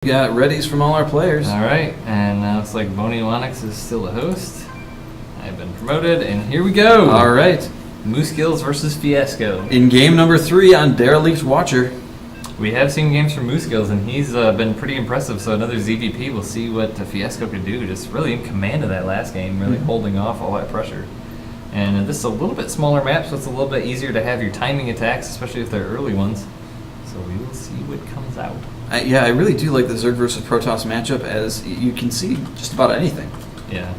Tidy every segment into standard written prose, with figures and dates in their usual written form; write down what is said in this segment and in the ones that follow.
Got readies from all our players. All right, and now it's like Boney Wanix is still the host. I've been promoted, and here we go. All right. Moose Gills versus Fiasco. In game number 3 on Derelict Watcher. We have seen games from Moose Gills, and he's been pretty impressive. So another ZVP, we'll see what Fiasco can do. Just really in command of that last game, really holding off all that pressure. And this is a little bit smaller map, so it's a little bit easier to have your timing attacks, especially if they're early ones. So we will see what comes out. I really do like the Zerg versus Protoss matchup, as you can see just about anything. Yeah.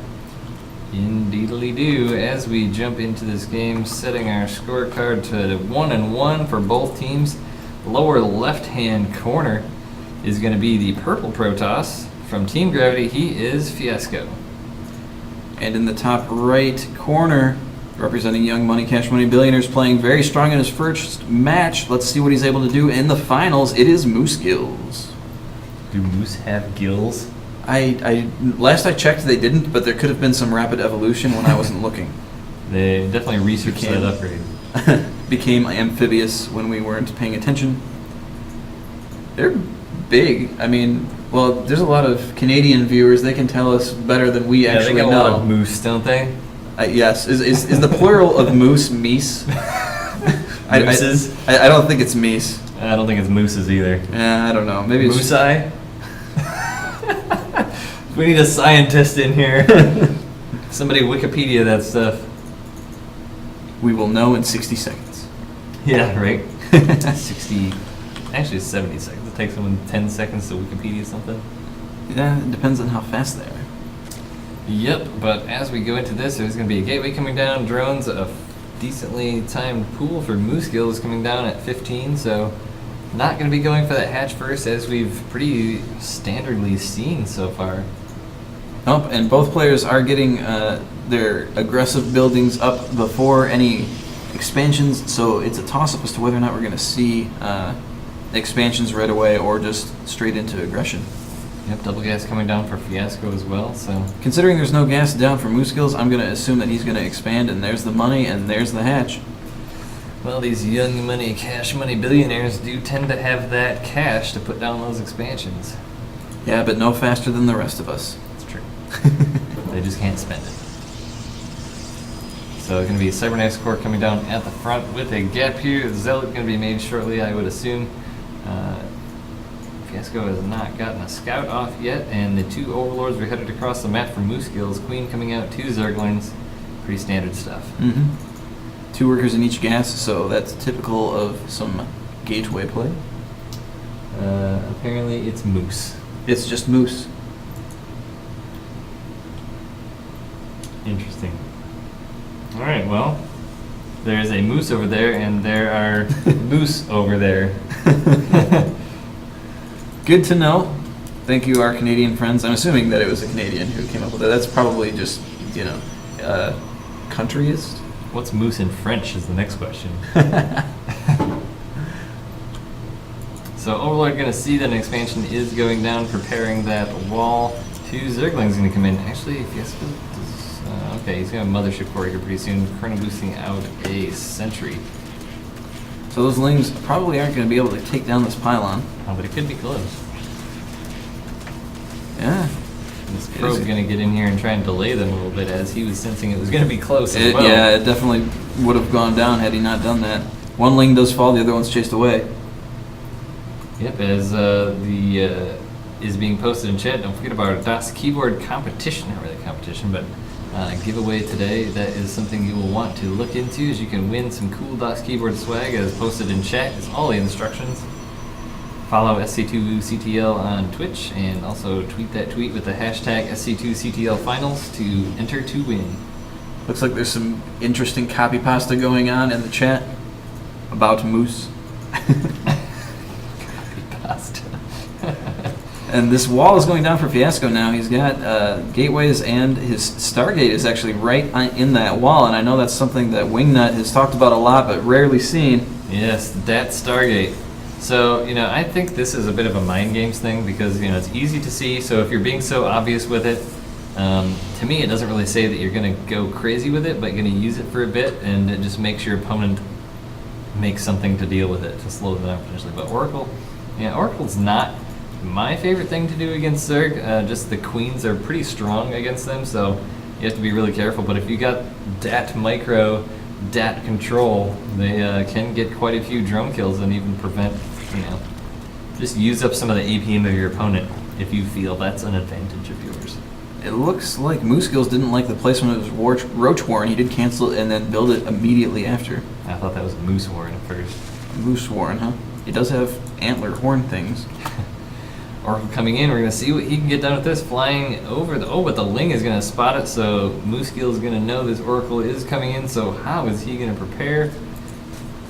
Indeedly do. As we jump into this game, setting our scorecard to 1-1 for both teams. Lower left-hand corner is going to be the purple Protoss. From Team Gravity, he is Fiasco. And in the top right corner, representing Young Money, Cash Money Billionaires, playing very strong in his first match. Let's see what he's able to do in the finals. It is Moose Gills. Do Moose have gills? Last I checked, they didn't, but there could have been some rapid evolution when I wasn't looking. They definitely researched that upgrade. Became amphibious when we weren't paying attention. They're big. I mean, well, there's a lot of Canadian viewers. They can tell us better than we actually they got know. a lot of moose, don't they? Yes. Is the plural of moose meese? Mooses? I don't think it's meese. I don't think it's mooses either. Yeah, I don't know. Maybe it's Moose-eye? We need a scientist in here. Somebody Wikipedia that stuff. We will know in 60 seconds. Yeah, right. 60, actually 70 seconds. It takes someone 10 seconds to Wikipedia something. Yeah, it depends on how fast they are. Yep, but as we go into this, there's going to be a gateway coming down, drones, a decently timed pool for Moose Gills coming down at 15, so not going to be going for that hatch first, as we've pretty standardly seen so far. Oh, and both players are getting their aggressive buildings up before any expansions, so it's a toss-up as to whether or not we're going to see expansions right away or just straight into aggression. Yep, double gas coming down for Fiasco as well, so... Considering there's no gas down for Moose Gills, I'm going to assume that he's going to expand, and there's the money, and there's the hatch. Well, these young money, cash money billionaires do tend to have that cash to put down those expansions. Yeah, but no faster than the rest of us. That's true. They just can't spend it. So it's going to be a Cybernetics core coming down at the front with a gap here. The Zealot going to be made shortly, I would assume. Fiasco has not gotten a scout off yet, and the two Overlords are headed across the map for Moose Gills. Queen coming out, two Zerglings. Pretty standard stuff. Mm-hmm. 2 workers in each gas, so that's typical of some gateway play. Apparently it's Moose. It's just Moose. Interesting. Alright, well, there's a moose over there, and there are moose over there. Good to know. Thank you, our Canadian friends. I'm assuming that it was a Canadian who came up with it. That's probably just, countryist. What's moose in French is the next question. So Overlord going to see that an expansion is going down, preparing that wall. 2 Zerglings going to come in. Actually, Fiasco does... okay, he's going to have Mothership Core here pretty soon. Chrono boosting out a Sentry. So those Lings probably aren't going to be able to take down this pylon. Oh, but it could be close. Yeah. This probe going to get in here and try and delay them a little bit, as he was sensing it was going to be close as well. Yeah, it definitely would have gone down had he not done that. One Ling does fall, the other one's chased away. Yep, as is being posted in chat, don't forget about our DOS keyboard competition. Not really a competition, but giveaway today. That is something you will want to look into, as you can win some cool DOS keyboard swag, as posted in chat. It's all the instructions. Follow SC2CTL on Twitch, and also tweet that tweet with the hashtag SC2CTL Finals to enter to win. Looks like there's some interesting copy pasta going on in the chat about Moose. Copy pasta. And this wall is going down for Fiasco now. He's got gateways, and his Stargate is actually right in that wall, and I know that's something that Wingnut has talked about a lot, but rarely seen. Yes, that Stargate. So, I think this is a bit of a mind games thing, because, it's easy to see, so if you're being so obvious with it, to me it doesn't really say that you're going to go crazy with it, but you're going to use it for a bit, and it just makes your opponent make something to deal with it, to slow them down potentially. But Oracle, Oracle's not my favorite thing to do against Zerg. Just the queens are pretty strong against them, so you have to be really careful. But if you got dat micro, dat control, they can get quite a few drone kills and even prevent, just use up some of the APM of your opponent if you feel that's an advantage of yours. It looks like Moose Skills didn't like the placement of his Roach Warren. He did cancel it and then build it immediately after. I thought that was Moose Warren at first. Moose Warren, huh? It does have antler horn things. Oracle coming in, we're going to see what he can get done with this. Flying over the... Oh, but the Ling is going to spot it, so Moose Skill is going to know this Oracle is coming in, so how is he going to prepare?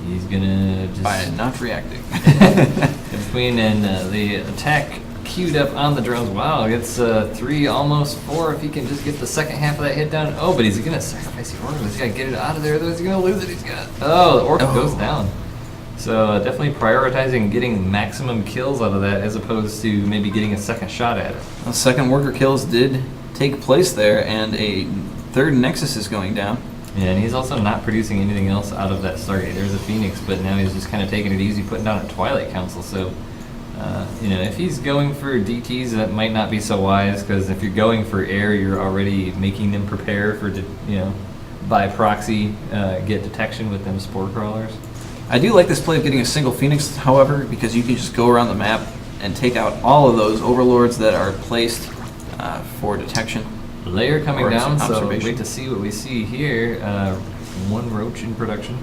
He's going to just... By not reacting. Between and the attack queued up on the drones. Wow, gets 3, almost 4 if he can just get the second half of that hit down. Oh, but he's going to sacrifice the Oracle. He's got to get it out of there, otherwise he's going to lose it. He's got... Oh, the Oracle goes down. So definitely prioritizing getting maximum kills out of that as opposed to maybe getting a second shot at it. Well, second worker kills did take place there, and a third Nexus is going down. Yeah, and he's also not producing anything else out of that Stargate. There's a Phoenix, but now he's just kind of taking it easy, putting down a Twilight Council. So, if he's going for DTs, that might not be so wise, because if you're going for air, you're already making them prepare for, by proxy, get detection with them Spore Crawlers. I do like this play of getting a single Phoenix, however, because you can just go around the map and take out all of those Overlords that are placed for detection. Layer coming down, so wait to see what we see here. 1 Roach in production.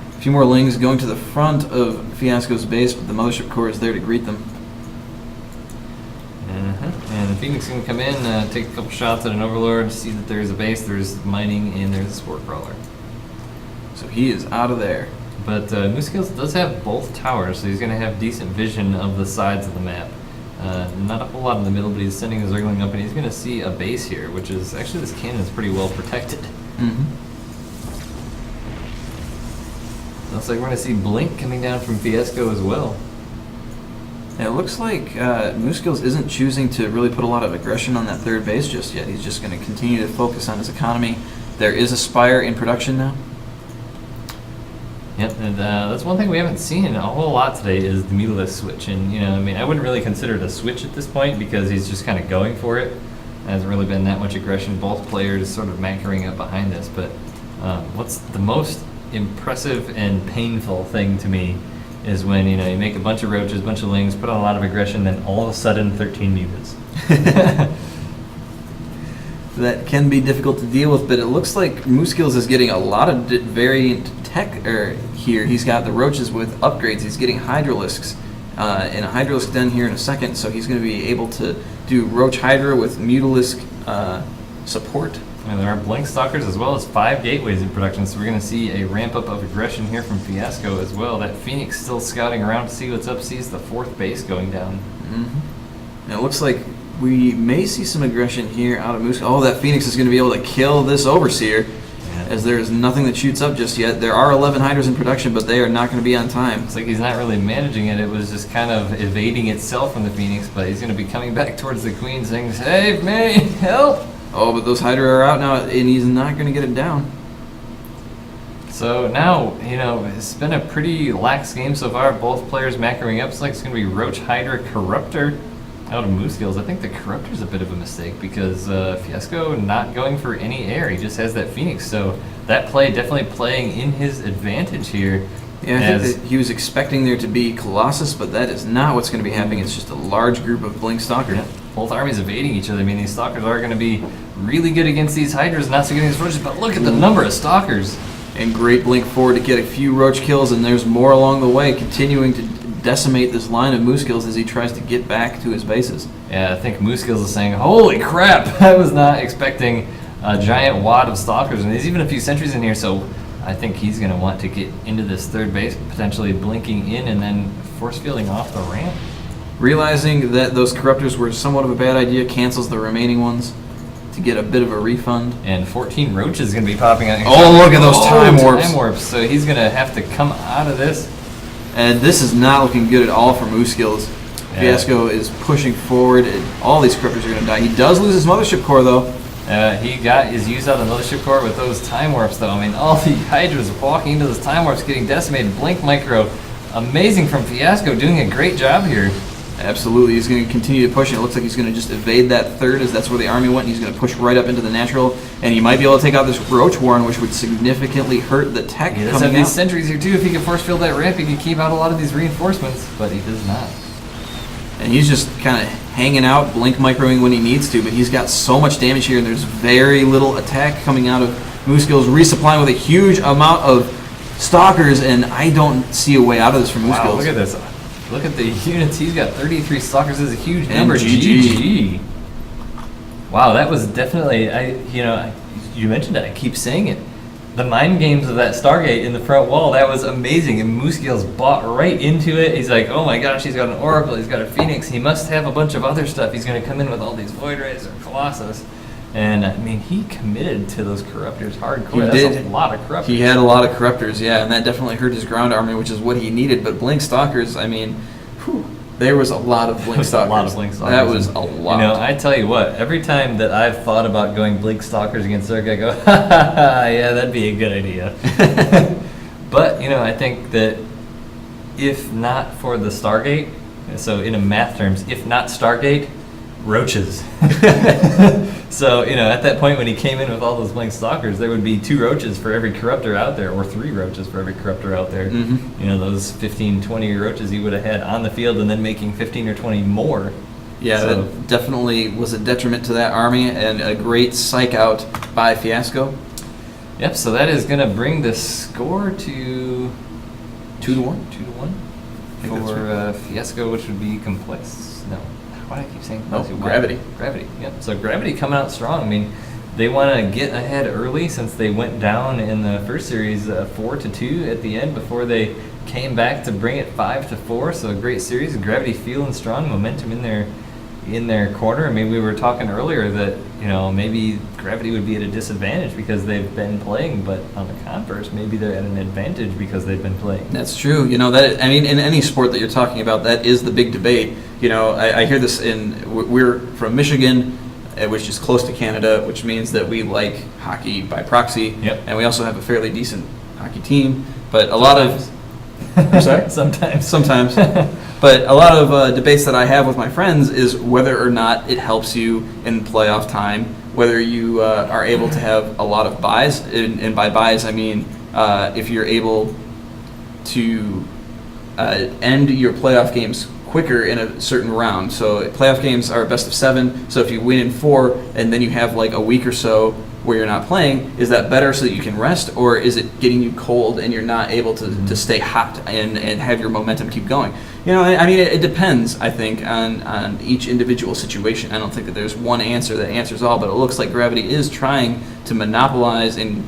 A few more Lings going to the front of Fiasco's base, but the Mothership Core is there to greet them. And the Phoenix can come in, take a couple shots at an Overlord, see that there's a base, there's mining, and there's a Spore Crawler. So he is out of there. But Moose Skills does have both towers, so he's going to have decent vision of the sides of the map. Not a whole lot in the middle, but he's sending his Zergling up, and he's going to see a base here, which is actually, this cannon is pretty well protected. Looks like we're going to see Blink coming down from Fiasco as well. It looks like Moose Skills isn't choosing to really put a lot of aggression on that third base just yet. He's just going to continue to focus on his economy. There is a Spire in production now. Yep, and that's one thing we haven't seen a whole lot today is the Mutalisk switch. And, I wouldn't really consider it a switch at this point because he's just kind of going for it. There hasn't really been that much aggression. Both players sort of macroing up behind this. But what's the most impressive and painful thing to me is when, you make a bunch of Roaches, a bunch of Lings, put on a lot of aggression, then all of a sudden 13 mutants. That can be difficult to deal with, but it looks like Moose Skills is getting a lot of variant tech here. He's got the Roaches with upgrades. He's getting Hydralisks, and a Hydralisk done here in a second, so he's going to be able to do Roach Hydra with Mutalisk support. And there are Blink Stalkers as well as 5 Gateways in production, so we're going to see a ramp up of aggression here from Fiasco as well. That Phoenix still scouting around to see what's up, sees the 4th base going down. And it looks like we may see some aggression here out of Moose. Oh, that Phoenix is going to be able to kill this Overseer, as there is nothing that shoots up just yet. There are 11 Hydras in production, but they are not going to be on time. It's like he's not really managing it. It was just kind of evading itself from the Phoenix, but he's going to be coming back towards the Queen saying, "Save me! Help!" Oh, but those Hydra are out now, and he's not going to get it down. So now, it's been a pretty lax game so far. Both players macroing up. It's like it's going to be Roach Hydra Corruptor out of Moose Skills. I think the Corruptor's a bit of a mistake because Fiasco not going for any air. He just has that Phoenix. So that play definitely playing in his advantage here. Yeah, I think that he was expecting there to be Colossus, but that is not what's going to be happening. It's just a large group of Blink Stalkers. Yeah. Both armies evading each other. I mean, these Stalkers are going to be really good against these Hydras, not so good against Roaches, but look at the number of Stalkers. And great Blink forward to get a few Roach kills, and there's more along the way, continuing to decimate this line of Moose Skills as he tries to get back to his bases. Yeah, I think Moose Skills is saying, "Holy crap, I was not expecting a giant wad of Stalkers," and there's even a few sentries in here, so I think he's going to want to get into this third base, potentially blinking in and then force fielding off the ramp. Realizing that those Corruptors were somewhat of a bad idea, cancels the remaining ones to get a bit of a refund. And 14 Roaches is going to be popping out. Oh, look at those time warps. Time warps. So he's going to have to come out of this. And this is not looking good at all for Moose Skills. Yeah. Fiasco is pushing forward, and all these Corruptors are going to die. He does lose his Mothership Core, though. He got his use out of the Mothership Core with those time warps, though. I mean, all the Hydras walking into those time warps, getting decimated. Blink Micro, amazing from Fiasco, doing a great job here. Absolutely, he's going to continue to push, and it looks like he's going to just evade that third, as that's where the army went. He's going to push right up into the natural, and he might be able to take out this Roach Warren, which would significantly hurt the tech He does coming have these out. sentries here too. If he can force field that ramp, he can keep out a lot of these reinforcements, but he does not. And he's just kind of hanging out, blink microing when he needs to, but he's got so much damage here, and there's very little attack coming out of Moosegill's, resupplying with a huge amount of Stalkers, and I don't see a way out of this for Moosegill's. Wow, look at this. Look at the units. He's got 33 Stalkers. This is a huge And number. GG. Wow, that was definitely, you mentioned it. I keep saying it. The mind games of that Stargate in the front wall, that was amazing. And Moosegill's bought right into it. He's like, oh my gosh, he's got an Oracle, he's got a Phoenix. He must have a bunch of other stuff. He's going to come in with all these Void Rays or Colossus. And, I mean, he committed to those Corruptors hardcore. He That's did. a lot of Corruptors. He had a lot of Corruptors, yeah, and that definitely hurt his ground army, which is what he needed. But Blink Stalkers, I mean, whew, there was a lot of Blink Stalkers. A lot of Blink Stalkers. That was a lot. You know, I tell you what, every time that I've thought about going Blink Stalkers against Zerg, I go, ha ha ha, yeah, that'd be a good idea. But, you know, I think that if not for the Stargate, so in a math terms, if not Stargate, roaches. So, you know, at that point when he came in with all those Blink Stalkers, there would be 2 roaches for every Corruptor out there, or 3 roaches for every Corruptor out there. Mhm. You know, those 15, 20 roaches he would have had on the field and then making 15 or 20 more. Yeah, So- that definitely was a detriment to that army, and a great psych out by Fiasco. Yep, so that is going to bring the score to 2-1. 2-1 think that's for Fiasco, which would be Complex. No, why do I keep saying No, Complex? Gravity. Gravity, yep. So Gravity coming out strong. I mean, they want to get ahead early since they went down in the first series 4-2 at the end before they came back to bring it 5-4. So a great series. Gravity feeling strong, momentum in their corner. I mean, we were talking earlier that, you know, maybe Gravity would be at a disadvantage because they've been playing, but on the converse, maybe they're at an advantage because they've been playing. That's true. You know, that, I mean, in any sport that you're talking about, that is the big debate. You know, I hear this we're from Michigan, which is close to Canada, which means that we like hockey by proxy. Yep. And we also have a fairly decent hockey team, but a lot of... I'm sorry? Sometimes. But a lot of debates that I have with my friends is whether or not it helps you in playoff time, whether you are able to have a lot of buys, and by buys I mean if you're able to end your playoff games quicker in a certain round. So playoff games are best of 7, so if you win in 4 and then you have like a week or so where you're not playing, is that better so that you can rest, or is it getting you cold and you're not able to stay hot and have your momentum keep going? You know, I mean, it depends, I think, on each individual situation. I don't think that there's one answer that answers all, but it looks like Gravity is trying to monopolize and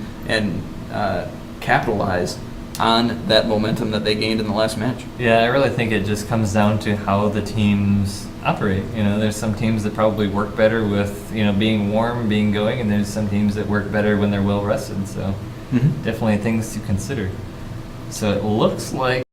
capitalize on that momentum that they gained in the last match. Yeah, I really think it just comes down to how the teams operate. You know, there's some teams that probably work better with, you know, being warm, being going, and there's some teams that work better when they're well rested. So Mm-hmm. definitely things to consider. So it looks like